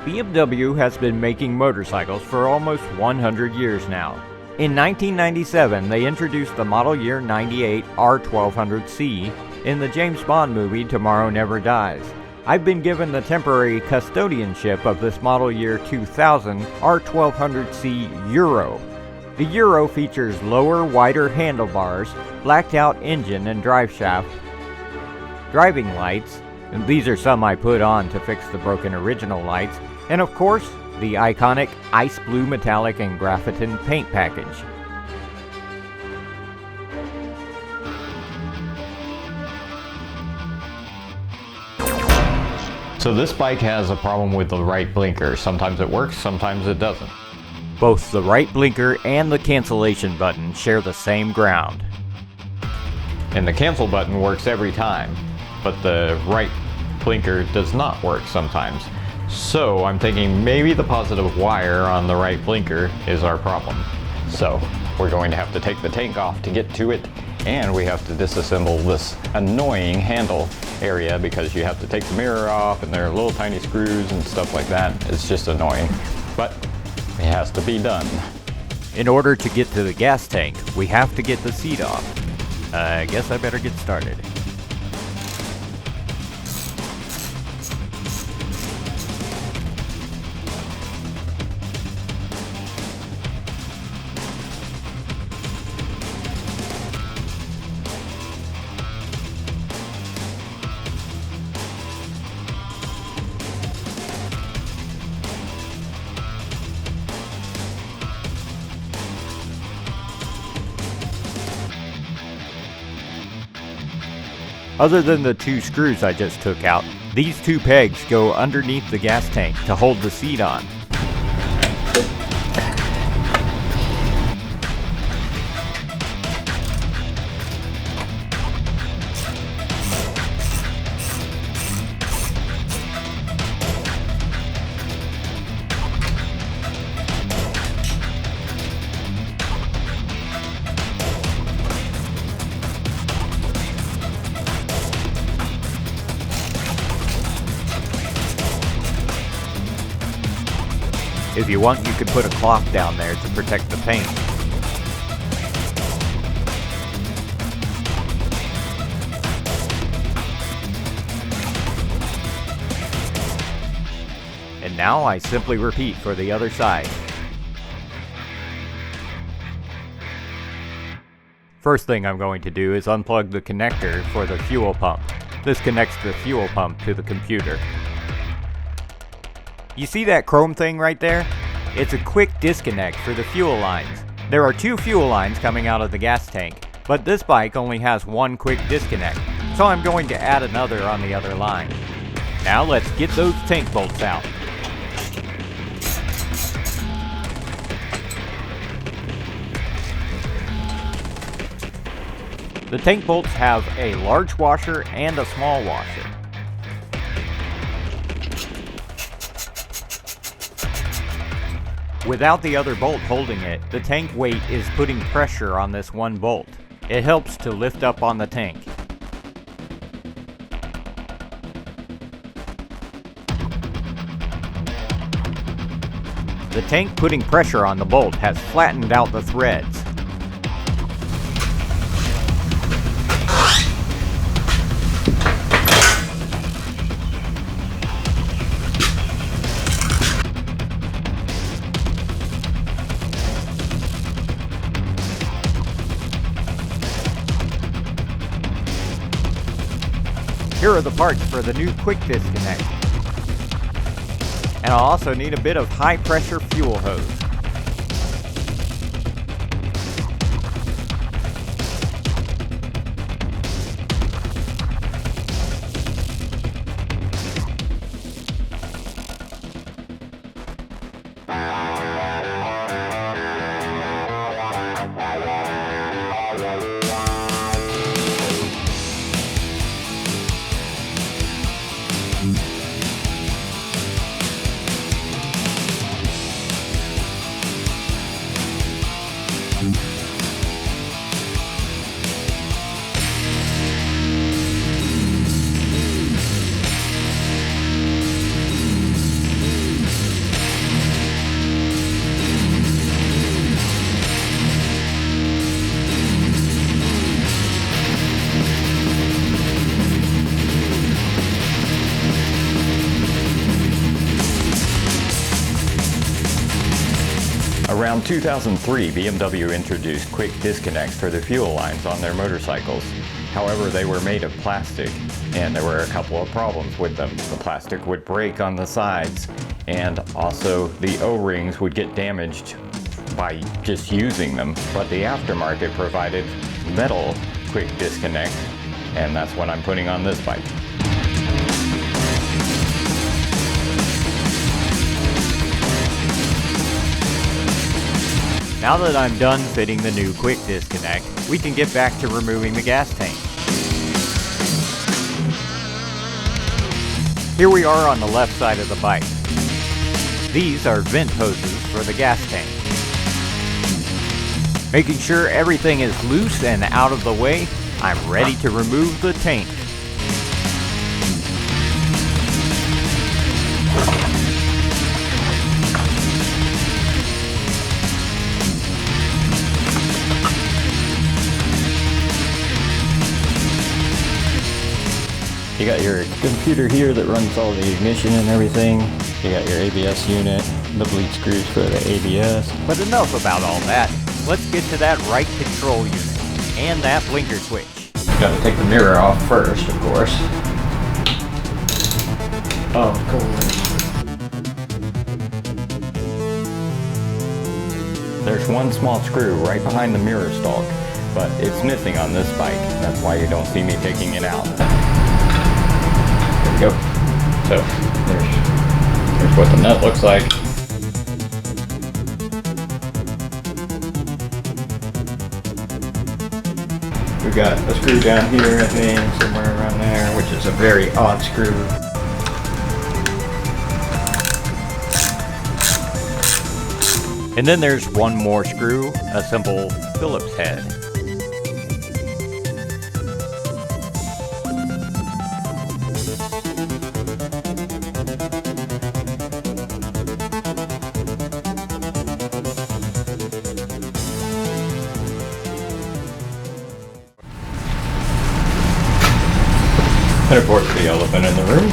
BMW has been making motorcycles for almost 100 years now. In 1997, they introduced the model year 98 R1200C in the James Bond movie Tomorrow Never Dies. I've been given the temporary custodianship of this model year 2000 R1200C Euro. The Euro features lower, wider handlebars, blacked out engine and drive shaft, driving lights, and these are some I put on to fix the broken original lights, and of course, the iconic ice blue metallic and graphitin paint package. So this bike has a problem with the right blinker. Sometimes it works, sometimes it doesn't. Both the right blinker and the cancellation button share the same ground. And the cancel button works every time, but the right blinker does not work sometimes. So I'm thinking maybe the positive wire on the right blinker is our problem. So we're going to have to take the tank off to get to it, and we have to disassemble this annoying handle area because you have to take the mirror off and there are little tiny screws and stuff like that. It's just annoying, but it has to be done. In order to get to the gas tank, we have to get the seat off. I guess I better get started. Other than the two screws I just took out, these two pegs go underneath the gas tank to hold the seat on. If you want, you could put a cloth down there to protect the paint. And now I simply repeat for the other side. First thing I'm going to do is unplug the connector for the fuel pump. This connects the fuel pump to the computer. You see that chrome thing right there? It's a quick disconnect for the fuel lines. There are two fuel lines coming out of the gas tank, but this bike only has one quick disconnect, so I'm going to add another on the other line. Now let's get those tank bolts out. The tank bolts have a large washer and a small washer. Without the other bolt holding it, the tank weight is putting pressure on this one bolt. It helps to lift up on the tank. The tank putting pressure on the bolt has flattened out the threads. Here are the parts for the new quick disconnect. And I'll also need a bit of high pressure fuel hose. Around 2003, BMW introduced quick disconnects for the fuel lines on their motorcycles. However, they were made of plastic, and there were a couple of problems with them. The plastic would break on the sides, and also the O-rings would get damaged by just using them. But the aftermarket provided metal quick disconnect, and that's what I'm putting on this bike. Now that I'm done fitting the new quick disconnect, we can get back to removing the gas tank. Here we are on the left side of the bike. These are vent hoses for the gas tank. Making sure everything is loose and out of the way, I'm ready to remove the tank. You got your computer here that runs all the ignition and everything. You got your ABS unit, the bleed screws for the ABS. But enough about all that. Let's get to that right control unit and that blinker switch. Got to take the mirror off first, of course. Oh, of course. There's one small screw right behind the mirror stalk, but it's missing on this bike. That's why you don't see me taking it out. Go. So there's what the nut looks like. We got a screw down here, I think, somewhere around there, which is a very odd screw. And then there's one more screw, a simple Phillips head. And of course, the elephant in the room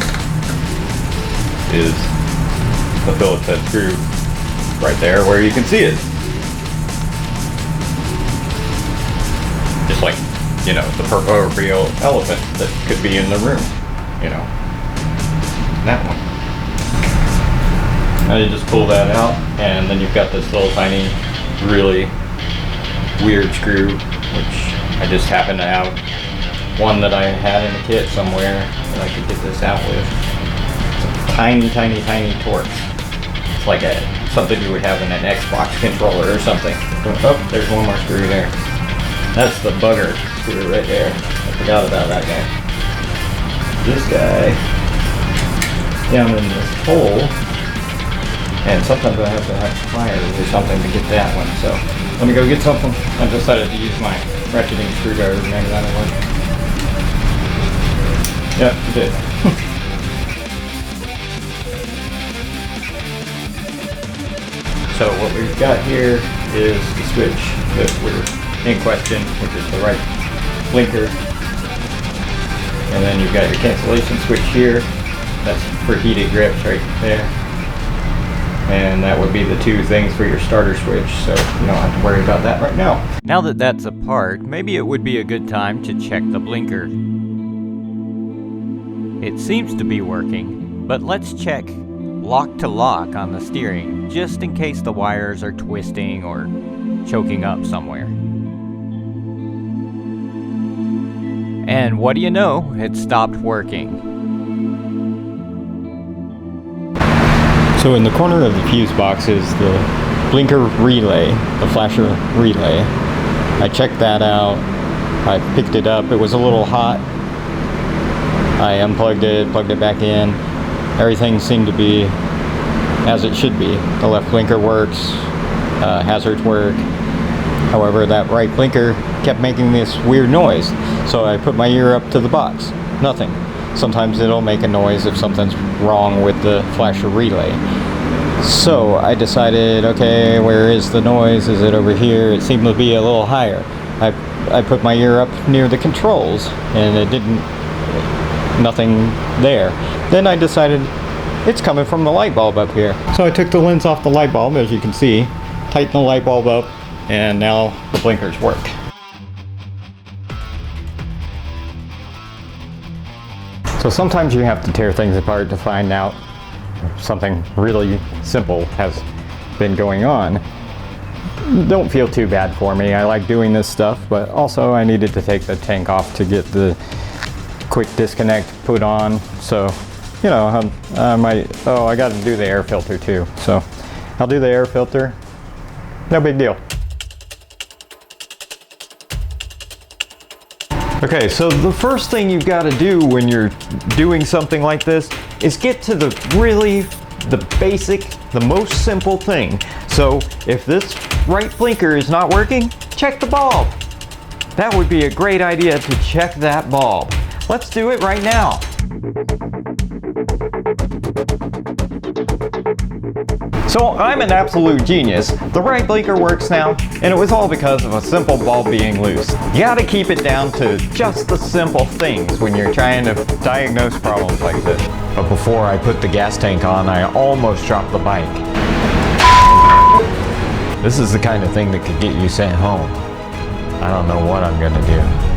is the Phillips head screw right there where you can see it. Just like, you know, the proverbial elephant that could be in the room, you know, that one. Now you just pull that out, and then you've got this little tiny, really weird screw, which I just happen to have one that I had in the kit somewhere that I could get this out with. It's a tiny, tiny, tiny Torx. It's like something you would have in an Xbox controller or something. Oh, there's one more screw there. That's the bugger screw right there. I forgot about that guy. This guy down in this hole, and sometimes I have to have pliers or something to get that one. So let me go get something. I decided to use my ratcheting screwdriver to make that work. Yeah, it did. So what we've got here is the switch that we're in question, which is the right blinker. And then you've got your cancellation switch here. That's for heated grips right there. And that would be the two things for your starter switch, so you don't have to worry about that right now. Now that that's apart, maybe it would be a good time to check the blinker. It seems to be working, but let's check lock to lock on the steering, just in case the wires are twisting or choking up somewhere. And what do you know, it stopped working. So in the corner of the fuse box is the blinker relay, the flasher relay. I checked that out, I picked it up, it was a little hot. I unplugged it, plugged it back in. Everything seemed to be as it should be. The left blinker works, hazards work. However, that right blinker kept making this weird noise. So I put my ear up to the box. Nothing. Sometimes it'll make a noise if something's wrong with the flasher relay. So I decided, okay, where is the noise? Is it over here? It seemed to be a little higher. I put my ear up near the controls, and it didn't. Nothing there. Then I decided it's coming from the light bulb up here. So I took the lens off the light bulb, as you can see, tighten the light bulb up, and now the blinkers work. So sometimes you have to tear things apart to find out if something really simple has been going on. Don't feel too bad for me. I like doing this stuff, but also I needed to take the tank off to get the quick disconnect put on. So, you know, I got to do the air filter too. So I'll do the air filter. No big deal. Okay, so the first thing you've got to do when you're doing something like this is get to the basic, the most simple thing. So if this right blinker is not working, check the bulb. That would be a great idea to check that bulb. Let's do it right now. So I'm an absolute genius. The right blinker works now, and it was all because of a simple bulb being loose. You gotta keep it down to just the simple things when you're trying to diagnose problems like this. But before I put the gas tank on, I almost dropped the bike. This is the kind of thing that could get you sent home. I don't know what I'm gonna do.